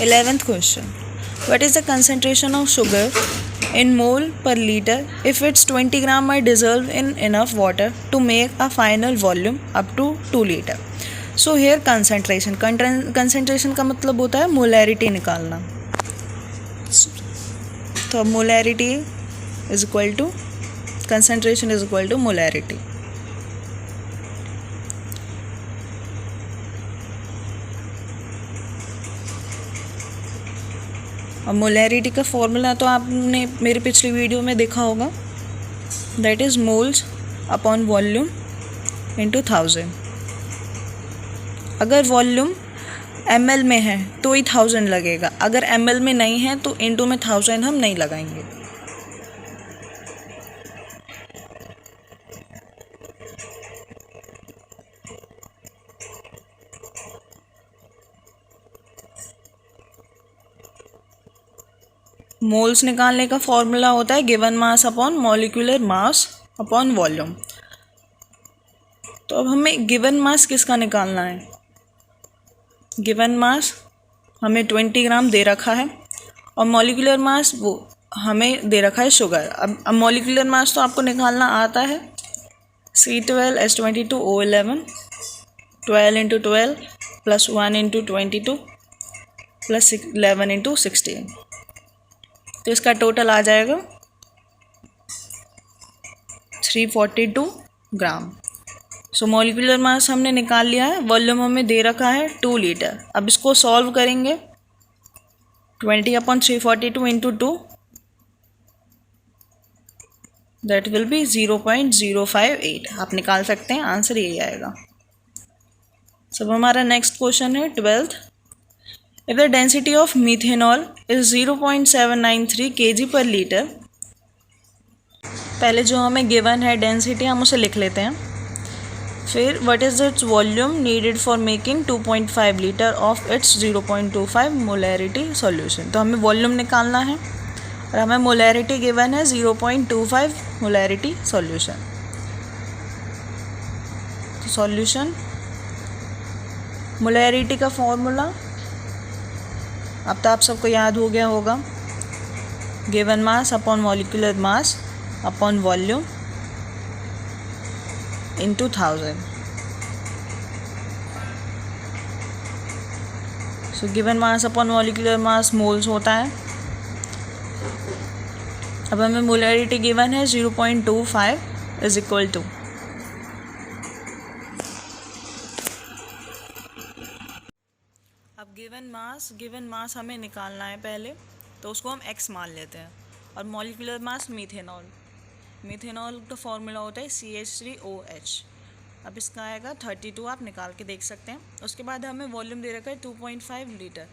11th question. What is the concentration of sugar in mole per liter if its 20 gram are dissolved in enough water to make a final volume up to 2 liter? So here concentration का मतलब होता है molarity निकालना. तो molarity is equal to concentration is equal to molarity. और molarity का formula तो आपने मेरी पिछली वीडियो में देखा होगा, that is moles upon volume into 1000. अगर वॉल्यूम ml में है तो ही 1000 लगेगा, अगर ml में नहीं है तो इंटू में 1000 हम नहीं लगाएंगे. मोल्स निकालने का फॉर्मूला होता है given mass upon molecular mass upon volume. तो अब हमें गिवन मास किसका निकालना है? गिवन मास हमें 20 ग्राम दे रखा है और मॉलिक्यूलर मास वो हमें दे रखा है शुगर. अब मॉलिक्यूलर मास तो आपको निकालना आता है, C12H22O11 12 into 12 plus 1 into 22 plus 11 into 16. तो इसका टोटल आ जाएगा 342 ग्राम. सो मॉलिक्यूलर मास हमने निकाल लिया है, वॉल्यूम हमें दे रखा है 2 लीटर. अब इसको सॉल्व करेंगे 20/342 इंटू 2, दैट विल बी 0.058. आप निकाल सकते हैं, आंसर यही आएगा. सब हमारा नेक्स्ट क्वेश्चन है 12th. If the density of methanol is 0.793 kg per liter, पहले जो हमें गिवन है डेंसिटी हम उसे लिख लेते हैं. फिर what is its volume needed for making 2.5 liter of its 0.25 molarity solution. तो हमें वॉल्यूम निकालना है और हमें मोलैरिटी गिवन है 0.25 मोलैरिटी सॉल्यूशन. तो सॉल्यूशन मोलैरिटी का फॉर्मूला अब तो आप सबको याद हो गया होगा, given mass upon molecular mass upon volume into 1000. So given mass upon molecular mass moles होता है. अब हमें मोलैरिटी गिवन है 0.25 इज इक्वल टू, अब गिवन मास हमें निकालना है पहले, तो उसको हम x मान लेते हैं. और मॉलिक्यूलर मास मीथेनॉल का फॉर्मूला होता है CH3OH. अब इसका आएगा 32, आप निकाल के देख सकते हैं. उसके बाद हमें वॉल्यूम दे रखा है 2.5 लीटर.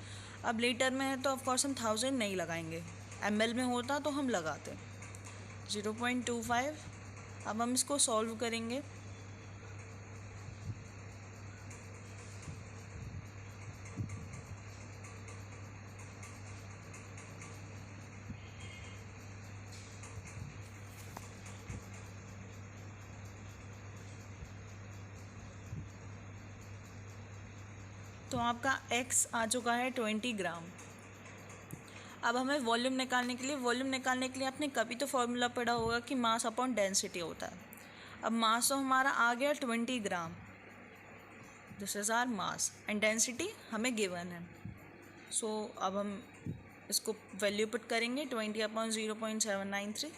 अब लीटर में है तो ऑफकोर्स हम 1000 नहीं लगाएंगे, ml में होता तो हम लगाते. 0.25. अब हम इसको सॉल्व करेंगे. तो आपका x आ चुका है 20 ग्राम. अब हमें वॉल्यूम निकालने के लिए आपने कभी तो फॉर्मूला पढ़ा होगा कि मास अपॉन डेंसिटी होता है. अब मास तो हमारा आ गया 20 gram, this is our mass, and density हमें गिवन है. सो अब हम इसको वैल्यू पुट करेंगे 20/0.793.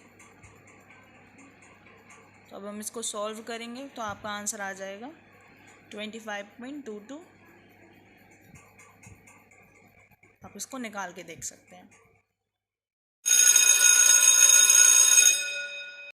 तो अब हम इसको सॉल्व करेंगे तो आपका आंसर आ जाएगा 25.22. आप इसको निकाल के देख सकते हैं.